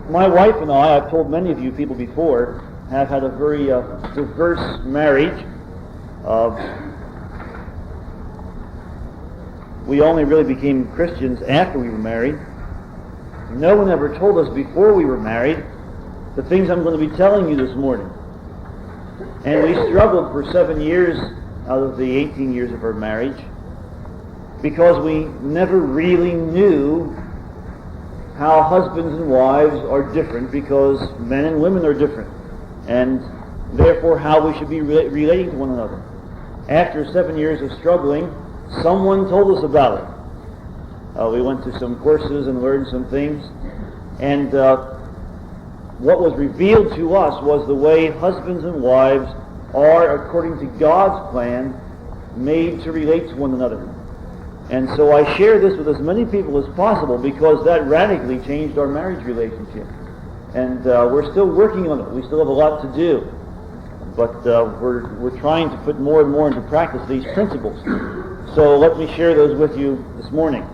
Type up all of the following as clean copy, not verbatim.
My wife and I, I've told many of you people before, have had a very diverse marriage. We only really became Christians after we were married. No one ever told us before we were married the things I'm going to be telling you this morning. And we struggled for 7 years out of the 18 years of our marriage because we never really knew how husbands and wives are different, because men and women are different, and therefore how we should be relating to one another. After 7 years of struggling, someone told us about it. We went to some courses and learned some things, and what was revealed to us was the way husbands and wives are, according to God's plan, made to relate to one another. And so I share this with as many people as possible because that radically changed our marriage relationship. And we're still working on it. We still have a lot to do. But we're trying to put more and more into practice these principles. So let me share those with you this morning.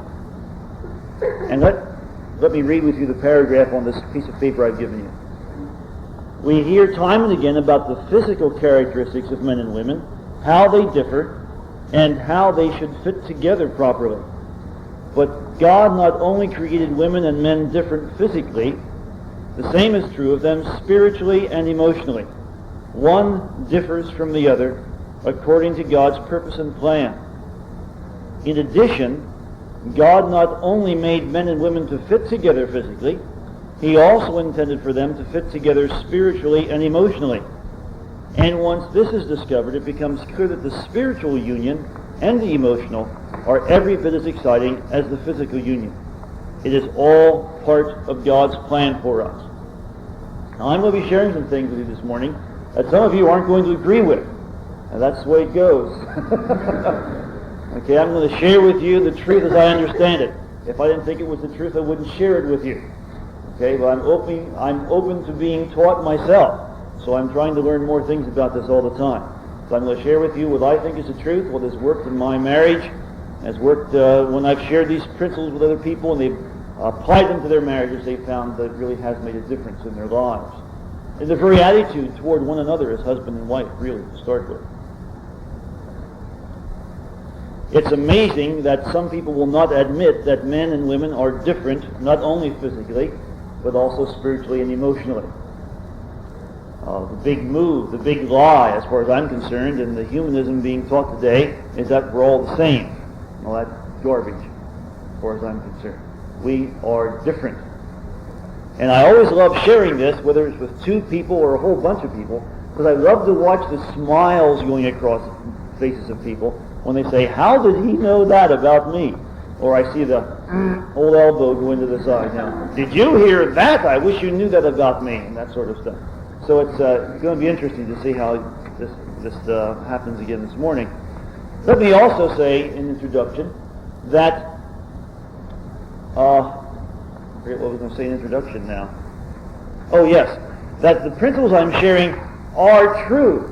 And let me read with you the paragraph on this piece of paper I've given you. We hear time and again about the physical characteristics of men and women, how they differ, and how they should fit together properly. But God not only created women and men different physically, the same is true of them spiritually and emotionally. One differs from the other according to God's purpose and plan. In addition, God not only made men and women to fit together physically, He also intended for them to fit together spiritually and emotionally. And once this is discovered, it becomes clear that the spiritual union and the emotional are every bit as exciting as the physical union. It is all part of God's plan for us. Now, I'm going to be sharing some things with you this morning that some of you aren't going to agree with. And that's the way it goes. Okay, I'm going to share with you the truth as I understand it. If I didn't think it was the truth, I wouldn't share it with you. Okay, but I'm open to being taught myself. So I'm trying to learn more things about this all the time. So I'm going to share with you what I think is the truth, what has worked in my marriage, has worked when I've shared these principles with other people and they've applied them to their marriages. They've found that it really has made a difference in their lives. And the very attitude toward one another as husband and wife, really, to start with. It's amazing that some people will not admit that men and women are different, not only physically, but also spiritually and emotionally. The big move, the big lie, as far as I'm concerned, and the humanism being taught today, is that we're all the same. Well, that's garbage, as far as I'm concerned. We are different. And I always love sharing this, whether it's with two people or a whole bunch of people, because I love to watch the smiles going across the faces of people when they say, "How did he know that about me?" Or I see the old elbow go into the side. Now, "Did you hear that? I wish you knew that about me," and that sort of stuff. So it's going to be interesting to see how this happens again this morning. Let me also say in introduction that I forget what I was going to say in introduction now. Oh yes, that the principles I'm sharing are true,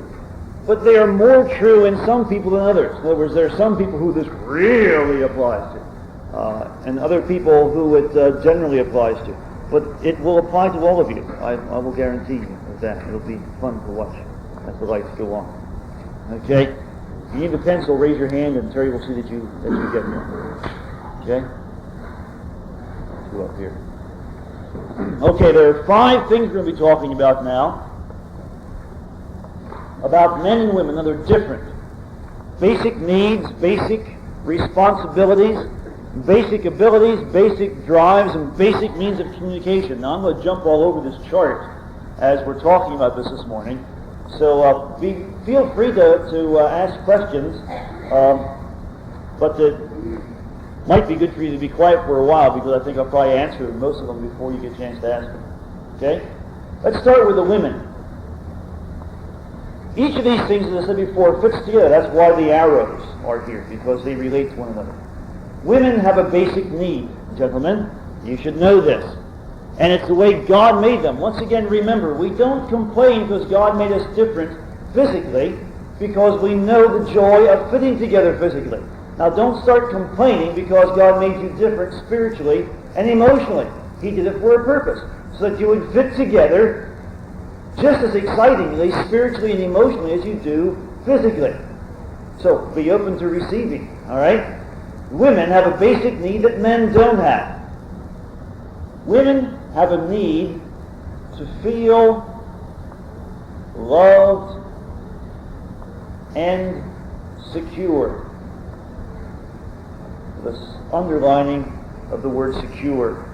but they are more true in some people than others. In other words, there are some people who this really applies to, and other people who it generally applies to. But it will apply to all of you. I will guarantee you that. It'll be fun to watch as the lights go on. Okay? If you need a pencil, raise your hand and Terry will see that you get one. Okay? Let's go up here. Okay, there are 5 things we're going to be talking about now. About men and women, and they're different. Basic needs, basic responsibilities, basic abilities, basic drives, and basic means of communication. Now I'm going to jump all over this chart as we're talking about this morning. So feel free to ask questions, but it might be good for you to be quiet for a while because I think I'll probably answer most of them before you get a chance to ask them. Okay? Let's start with the women. Each of these things, as I said before, fits together. That's why the arrows are here, because they relate to one another. Women have a basic need, gentlemen. You should know this. And it's the way God made them. Once again, remember, we don't complain because God made us different physically, because we know the joy of fitting together physically. Now, don't start complaining because God made you different spiritually and emotionally. He did it for a purpose. so that you would fit together just as excitingly, spiritually and emotionally, as you do physically. So be open to receiving, all right? Women have a basic need that men don't have. Women have a need to feel loved and secure. This underlining of the word secure.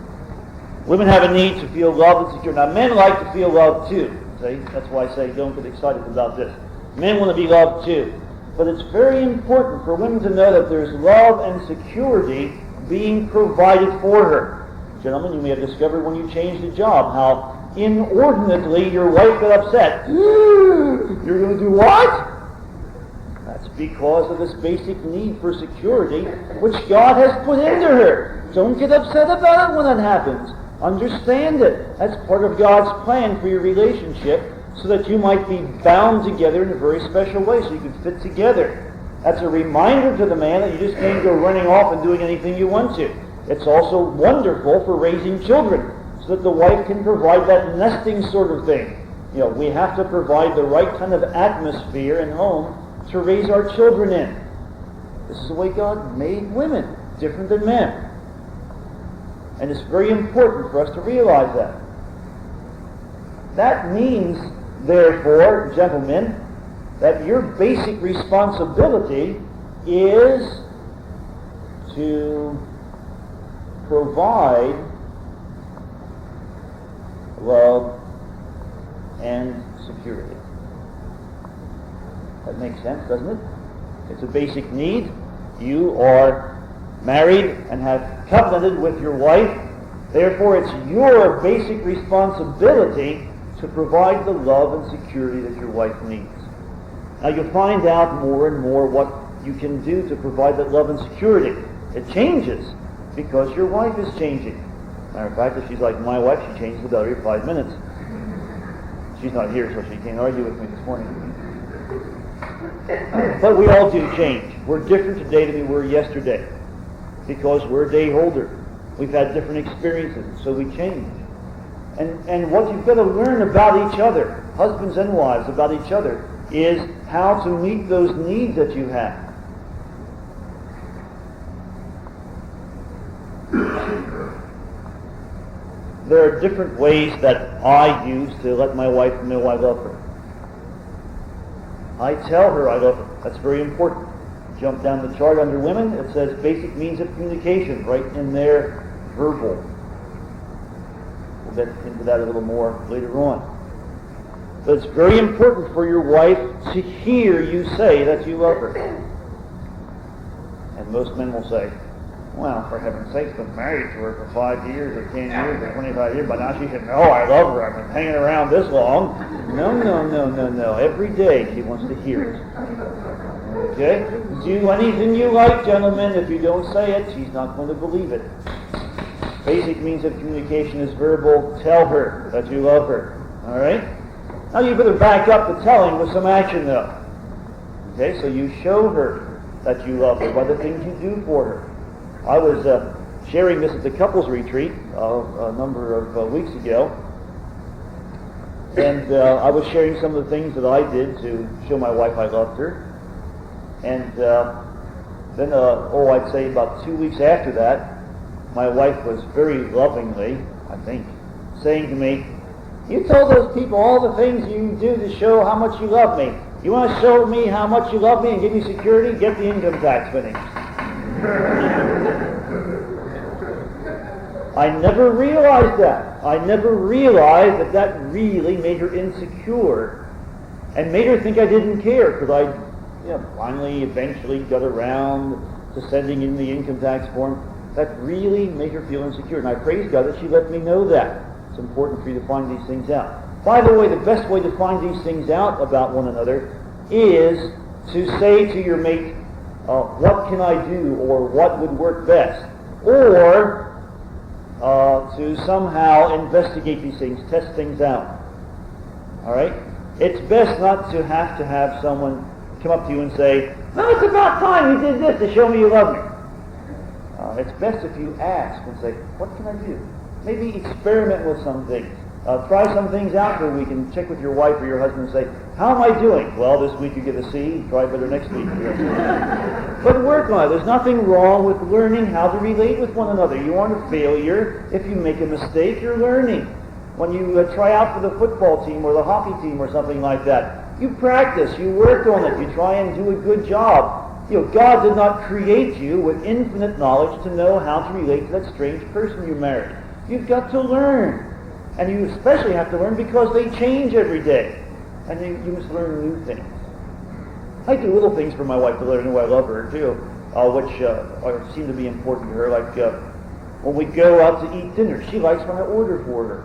Women have a need to feel loved and secure. Now, men like to feel loved too. See? That's why I say don't get excited about this. Men want to be loved too. But it's very important for women to know that there's love and security being provided for her. Gentlemen, you may have discovered when you changed the job how inordinately your wife got upset. You're going to do what? That's because of this basic need for security which God has put into her. Don't get upset about it when that happens. Understand it. That's part of God's plan for your relationship, so that you might be bound together in a very special way, so you can fit together. That's a reminder to the man that you just can't go running off and doing anything you want to. It's also wonderful for raising children, so that the wife can provide that nesting sort of thing. You know, we have to provide the right kind of atmosphere in home to raise our children in. This is the way God made women, different than men. And it's very important for us to realize that. That means, therefore, gentlemen, that your basic responsibility is to provide love and security. That makes sense, doesn't it? It's a basic need. You are married and have covenanted with your wife. Therefore, it's your basic responsibility to provide the love and security that your wife needs. Now, you'll find out more and more what you can do to provide that love and security. It changes because your wife is changing. Matter of fact, if she's like my wife, she changes about every 5 minutes. She's not here, so she can't argue with me this morning. But we all do change. We're different today than we were yesterday because we're a day older. We've had different experiences, so we change. And what you've got to learn about each other, husbands and wives, about each other, is how to meet those needs that you have. There are different ways that I use to let my wife know I love her. I tell her I love her. That's very important. Jump down the chart under women, it says basic means of communication, right in there, verbal. We'll get into that a little more later on. But it's very important for your wife to hear you say that you love her. And most men will say, well, for heaven's sake, I've been married to her for 5 years or 10 years or 25 years, but now she should know I love her. I've been hanging around this long. No. Every day she wants to hear it. Okay? Do anything you like, gentlemen. If you don't say it, she's not going to believe it. Basic means of communication is verbal. Tell her that you love her. All right? Now you better back up the telling with some action, though. Okay? So you show her that you love her by the things you do for her. I was sharing this at the couples retreat a number of weeks ago, and I was sharing some of the things that I did to show my wife I loved her. And then, I'd say about 2 weeks after that, my wife was very lovingly, I think, saying to me, you told those people all the things you do to show how much you love me. You want to show me how much you love me and give me security? Get the income tax finished. I never realized that. I never realized that that really made her insecure and made her think I didn't care, because I finally, eventually got around to sending in the income tax form. That really made her feel insecure, and I praise God that she let me know that. It's important for you to find these things out. By the way, the best way to find these things out about one another is to say to your mate, what can I do, or what would work best, or to somehow investigate these things, test things out. All right? It's best not to have someone come up to you and say, well, it's about time you did this to show me you love me. It's best if you ask and say, what can I do? Maybe experiment with some things. Try some things out for a week and check with your wife or your husband and say, how am I doing? Well, this week you get a C, try better next week. But work on it. There's nothing wrong with learning how to relate with one another. You aren't a failure. If you make a mistake, you're learning. When you try out for the football team or the hockey team or something like that, you practice, you work on it, you try and do a good job. God did not create you with infinite knowledge to know how to relate to that strange person you married. You've got to learn. And you especially have to learn because they change every day. And you must learn new things. I do little things for my wife to let her know I love her, too, which seem to be important to her. Like when we go out to eat dinner, she likes when I order for her.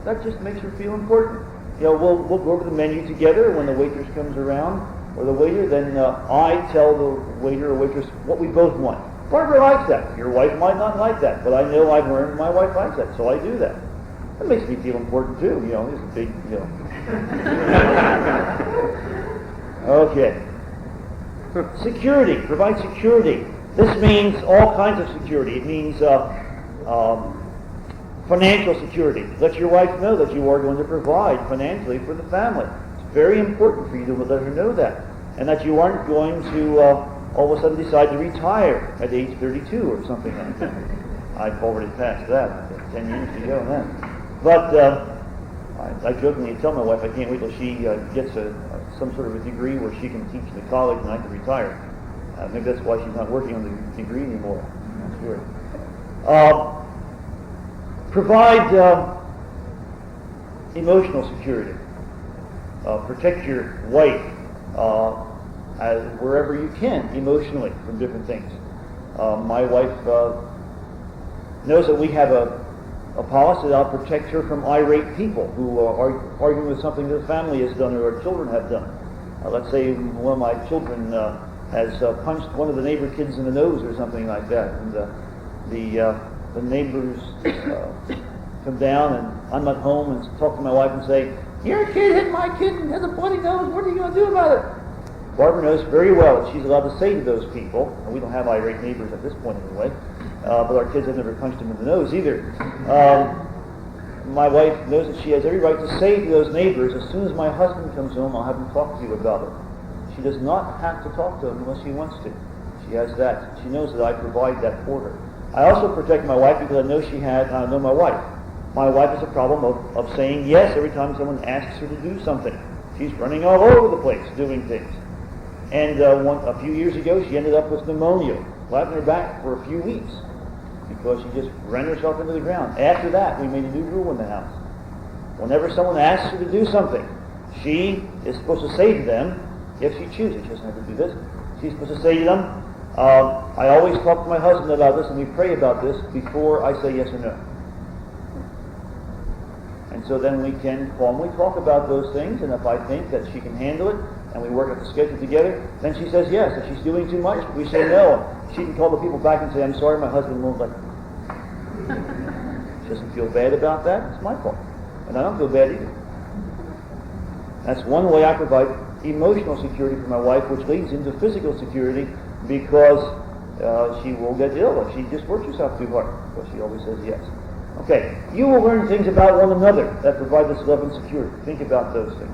That just makes her feel important. We'll go over the menu together when the waitress comes around, or the waiter, then I tell the waiter or waitress what we both want. Barbara likes that. Your wife might not like that, but I know I've learned my wife likes that, so I do that. That makes me feel important too, it's a big, Okay. Security, provide security. This means all kinds of security. It means financial security. Let your wife know that you are going to provide financially for the family. It's very important for you to let her know that. And that you aren't going to all of a sudden decide to retire at age 32 or something like that. I've already passed that 10 years ago then. But I jokingly tell my wife I can't wait till she gets some sort of a degree where she can teach in the college and I can retire. Maybe that's why she's not working on the degree anymore. I'm not sure. Provide emotional security. Protect your wife wherever you can emotionally from different things. My wife knows that we have a policy that I'll protect her from irate people who are arguing with something that the family has done or our children have done. Let's say one of my children has punched one of the neighbor kids in the nose or something like that, and the neighbors come down and I'm at home and talk to my wife and say, your kid hit my kid and has a bloody nose, what are you going to do about it? Barbara knows very well that she's allowed to say to those people, and we don't have irate neighbors at this point anyway, but our kids have never punched him in the nose either. My wife knows that she has every right to say to those neighbors, as soon as my husband comes home, I'll have him talk to you about it. She does not have to talk to him unless she wants to. She has that. She knows that I provide that for her. I also protect my wife because I know my wife. My wife has a problem of saying yes every time someone asks her to do something. She's running all over the place doing things. And a few years ago, she ended up with pneumonia, flat in her back for a few weeks because she just ran herself into the ground. After that, we made a new rule in the house. Whenever someone asks her to do something, she is supposed to say to them, if she chooses, she doesn't have to do this, she's supposed to say to them, I always talk to my husband about this and we pray about this before I say yes or no. And so then we can calmly talk about those things, and if I think that she can handle it, and we work at the schedule together, then she says yes. If she's doing too much, we say no. She can call the people back and say, I'm sorry, my husband won't let me. She doesn't feel bad about that. It's my fault. And I don't feel bad either. That's one way I provide emotional security for my wife, which leads into physical security because she will get ill if she just works herself too hard, because she always says yes. Okay, you will learn things about one another that provide this love and security. Think about those things.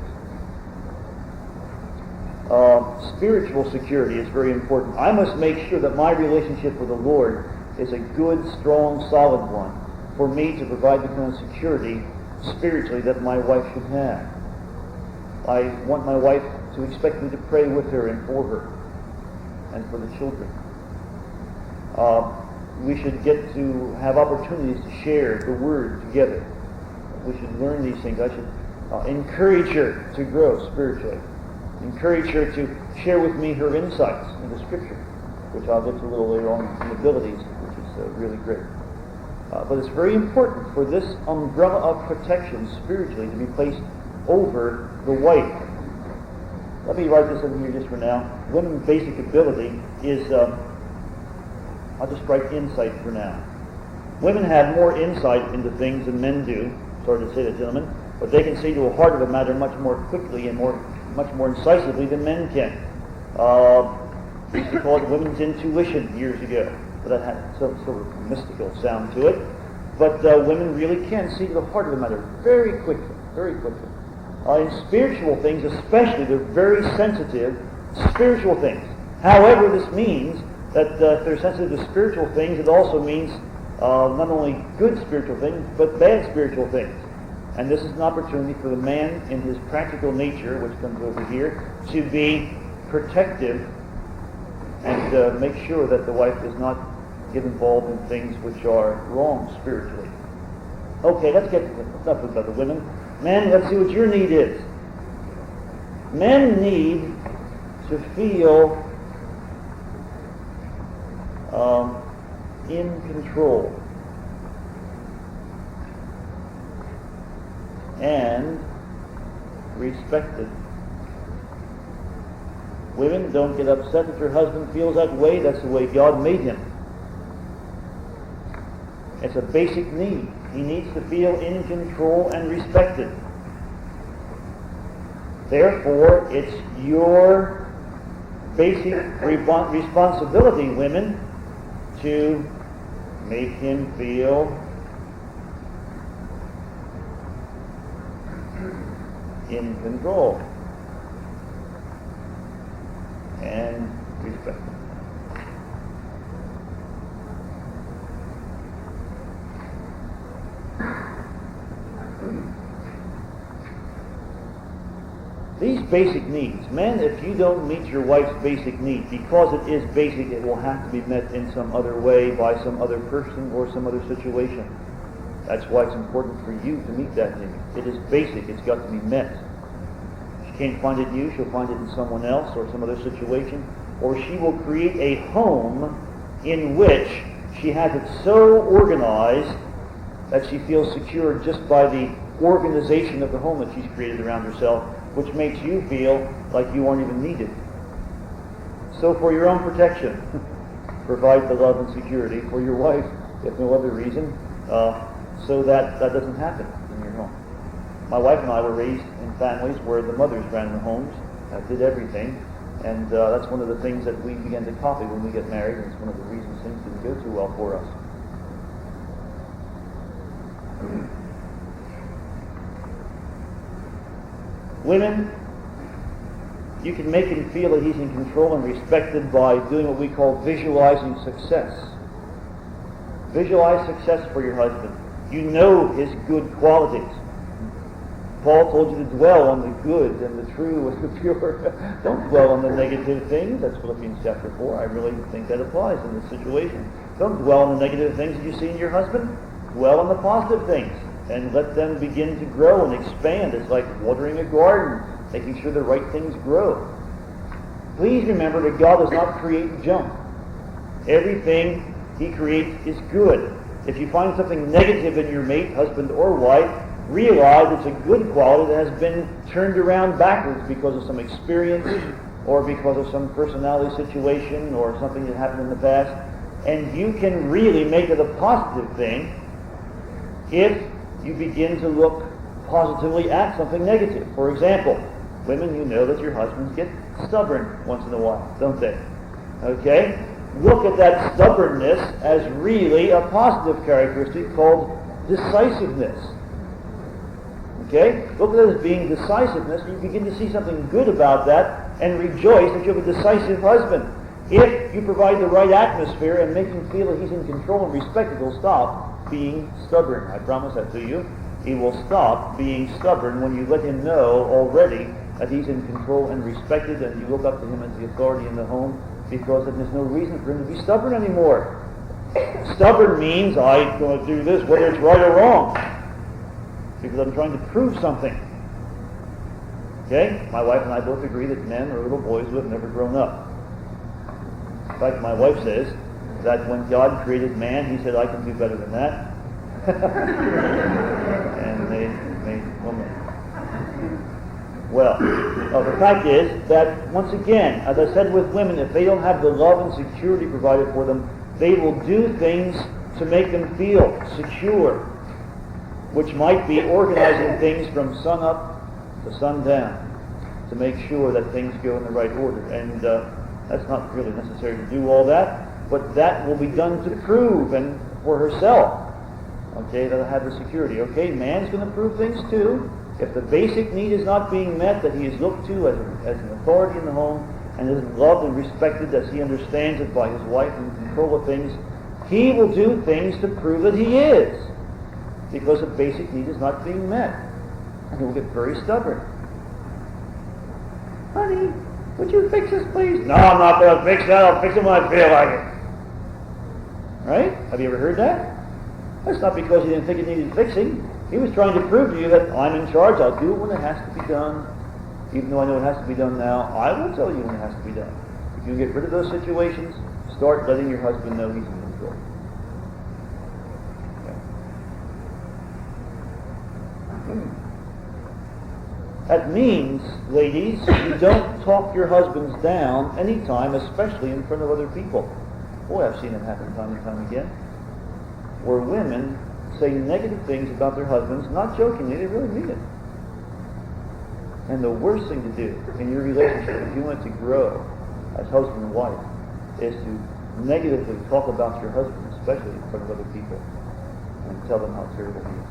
Spiritual security is very important. I must make sure that my relationship with the Lord is a good, strong, solid one for me to provide the kind of security spiritually that my wife should have. I want my wife to expect me to pray with her and for her and for the children. We should get to have opportunities to share the Word together. We should learn these things. I should encourage her to grow spiritually. Encourage her to share with me her insights into Scripture, which I'll get to a little later on in abilities, which is really great. But it's very important for this umbrella of protection spiritually to be placed over the wife. Let me write this in here just for now. Women's basic ability is, I'll just write insight for now. Women have more insight into things than men do. Sorry to say that, gentlemen. But they can see to a heart of a matter much more quickly and much more incisively than men can. We used to call it women's intuition years ago, but that had some sort of mystical sound to it. But women really can see to the heart of the matter very quickly, very quickly. In spiritual things especially, they're very sensitive to spiritual things. However, this means that if they're sensitive to spiritual things, it also means not only good spiritual things, but bad spiritual things. And this is an opportunity for the man in his practical nature, which comes over here, to be protective and make sure that the wife does not get involved in things which are wrong spiritually. Okay, let's get enough about the women. Men, let's see what your need is. Men need to feel in control and respected. Women, don't get upset if your husband feels that way. That's the way God made him. It's a basic need. He needs to feel in control and respected. Therefore, it's your basic responsibility, women, to make him feel in control and respected. These basic needs. Men, if you don't meet your wife's basic need, because it is basic, it will have to be met in some other way by some other person or some other situation. That's why it's important for you to meet that need. It is basic. It's got to be met. She can't find it in you. She'll find it in someone else or some other situation. Or she will create a home in which she has it so organized that she feels secure just by the organization of the home that she's created around herself, which makes you feel like you aren't even needed. So for your own protection, provide the love and security for your wife, if no other reason, so that that doesn't happen in your home. My wife and I were raised in families where the mothers ran the homes, did everything, and that's one of the things that we began to copy when we get married, and it's one of the reasons things didn't go too well for us. Women, you can make him feel that he's in control and respected by doing what we call visualizing success. Visualize success for your husband. You know his good qualities. Paul told you to dwell on the good and the true and the pure. Don't dwell on the negative things. That's Philippians chapter 4. I really think that applies in this situation. Don't dwell on the negative things that you see in your husband. Dwell on the positive things and let them begin to grow and expand. It's like watering a garden, making sure the right things grow. Please remember that God does not create junk. Everything he creates is good. If you find something negative in your mate, husband or wife, realize it's a good quality that has been turned around backwards because of some experience or because of some personality situation or something that happened in the past. And you can really make it a positive thing if you begin to look positively at something negative. For example, women, you know that your husbands get stubborn once in a while, don't they? Okay? Look at that stubbornness as really a positive characteristic called decisiveness. Okay? Look at it as being decisiveness. You begin to see something good about that and rejoice that you have a decisive husband. If you provide the right atmosphere and make him feel that he's in control and respected, he'll stop being stubborn. I promise that to you. He will stop being stubborn when you let him know already that he's in control and respected, and you look up to him as the authority in the home, because then there's no reason for him to be stubborn anymore. Stubborn means I'm going to do this whether it's right or wrong, because I'm trying to prove something. Okay? My wife and I both agree that men are little boys who have never grown up. In fact, my wife says that when God created man, he said, I can do better than that. And they made woman. Well, the fact is that, once again, as I said with women, if they don't have the love and security provided for them, they will do things to make them feel secure, which might be organizing things from sun up to sun down to make sure that things go in the right order. And that's not really necessary to do all that, but that will be done to prove and for herself Okay, that'll have the security. Okay, man's going to prove things too. If the basic need is not being met, that he is looked to as an authority in the home, and is loved and respected as he understands it by his wife and in control of things, he will do things to prove that he is, because the basic need is not being met. And he will get very stubborn. Honey, would you fix this, please? No, I'm not going to fix that. I'll fix it when I feel like it. Right? Have you ever heard that? That's not because he didn't think it needed fixing. He was trying to prove to you that I'm in charge. I'll do it when it has to be done. Even though I know it has to be done now, I will tell you when it has to be done. If you get rid of those situations, start letting your husband know he's in control. Okay. That means, ladies, you don't talk your husbands down anytime, especially in front of other people. Boy, I've seen it happen time and time again. Where women say negative things about their husbands, not jokingly, they really mean it. And the worst thing to do in your relationship, if you want it to grow as husband and wife, is to negatively talk about your husband, especially in front of other people, and tell them how terrible he is.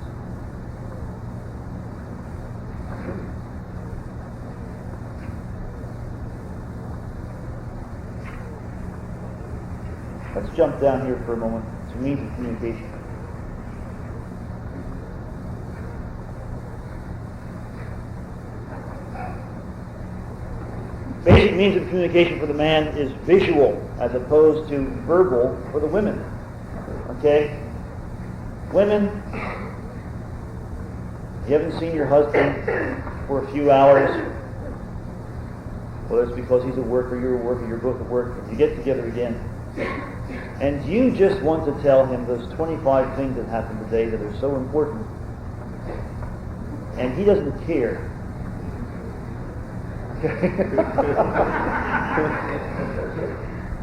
Let's jump down here for a moment to means of communication. Basic means of communication for the man is visual as opposed to verbal for the women. Okay? Women, you haven't seen your husband for a few hours, whether it's because he's at work or you're at work or you're both at work, and you get together again, and you just want to tell him those 25 things that happened today that are so important, and he doesn't care.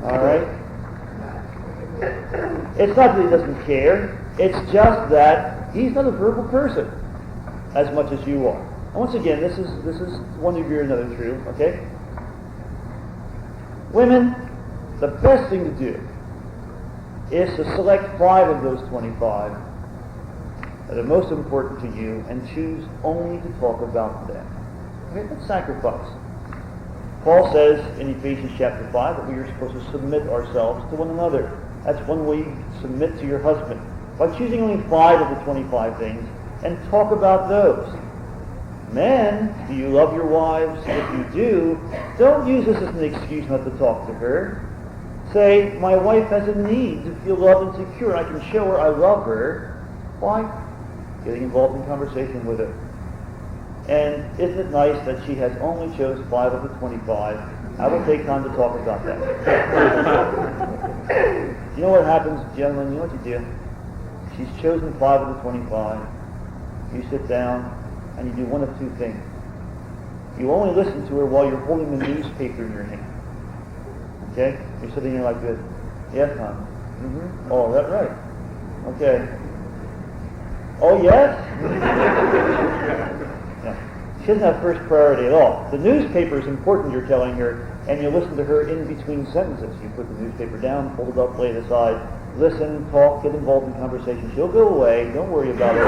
All right? It's not that he doesn't care. It's just that he's not a verbal person as much as you are. And once again, this is one degree or another true, okay? Women, the best thing to do is to select 5 of those 25 that are most important to you and choose only to talk about them. Okay, that's sacrifice. Paul says in Ephesians chapter 5 that we are supposed to submit ourselves to one another. That's one way you submit to your husband, by choosing only 5 of the 25 things and talk about those. Men, do you love your wives? If you do, don't use this as an excuse not to talk to her. Say, my wife has a need to feel loved and secure. I can show her I love her. Why? Getting involved in conversation with her. And isn't it nice that she has only chose 5 of the 25? I will take time to talk about that. You know what happens, gentlemen? You know what you do? She's chosen 5 of the 25. You sit down and you do one of 2 things. You only listen to her while you're holding the newspaper in your hand. Okay? You're sitting there like this. Yes, hon. Mm-hmm. Oh, that's right. Okay. Oh, yes? Yeah. She doesn't have first priority at all. The newspaper is important, you're telling her, and you listen to her in between sentences. You put the newspaper down, hold it up, lay it aside, listen, talk, get involved in conversation. She'll go away. Don't worry about it.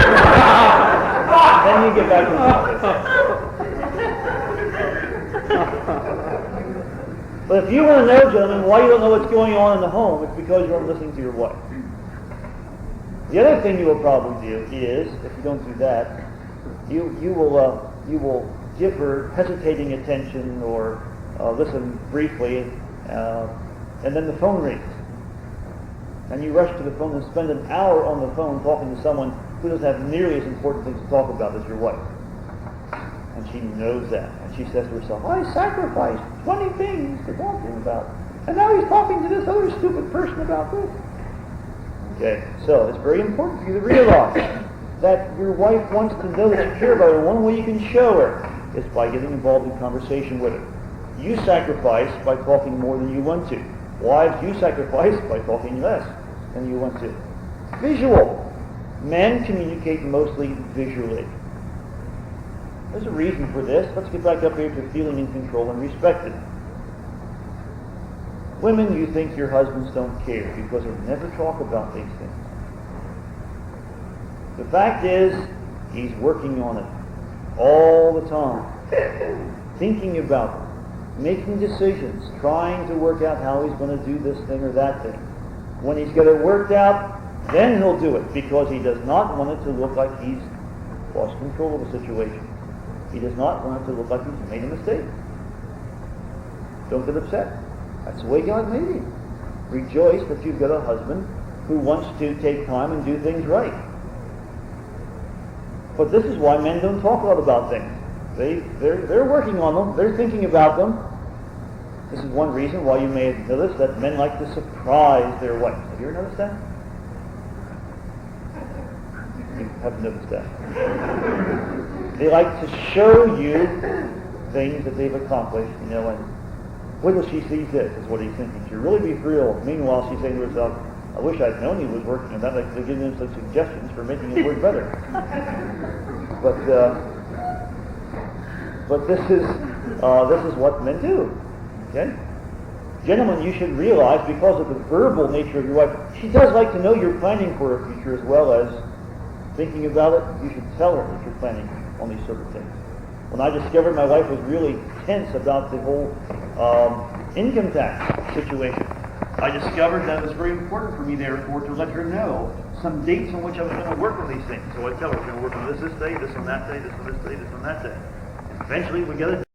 Then you get back to the But if you want to know, gentlemen, why you don't know what's going on in the home, it's because you aren't listening to your wife. The other thing you will probably do is, if you don't do that, you will give her hesitating attention or listen briefly, and then the phone rings. And you rush to the phone and spend an hour on the phone talking to someone who doesn't have nearly as important things to talk about as your wife. And she knows that. And she says to herself, I sacrificed 20 things to talk to him about. And now he's talking to this other stupid person about this. Okay, so it's very important for you to realize that your wife wants to know that you care about her. One way you can show her is by getting involved in conversation with her. You sacrifice by talking more than you want to. Wives, you sacrifice by talking less than you want to. Visual. Men communicate mostly visually. There's a reason for this. Let's get back up here to feeling in control and respected. Women, you think your husbands don't care because they never talk about these things. The fact is, he's working on it all the time, thinking about it, making decisions, trying to work out how he's going to do this thing or that thing. When he's got it worked out, then he'll do it, because he does not want it to look like he's lost control of the situation. He does not want it to look like he's made a mistake. Don't get upset. That's the way God made you. Rejoice that you've got a husband who wants to take time and do things right. But this is why men don't talk a lot about things. They're working on them. They're thinking about them. This is one reason why you may have noticed that men like to surprise their wives. Have you ever noticed that? You haven't noticed that. They like to show you things that they've accomplished, and wait till she sees this, is what he's thinking. She'll really be thrilled. Meanwhile, she's saying to herself, I wish I'd known he was working on that. I could have given him some suggestions for making it work better. But this is what men do. Okay? Gentlemen, you should realize, because of the verbal nature of your wife, she does like to know you're planning for her future as well as thinking about it. You should tell her that you're planning on these sort of things. When I discovered my wife was really tense about the whole income tax situation, I discovered that it was very important for me, therefore, to let her know some dates on which I was going to work on these things. So I tell her, we're going to work on this day, this on that day, this on this day, this on that day. Eventually, we get it.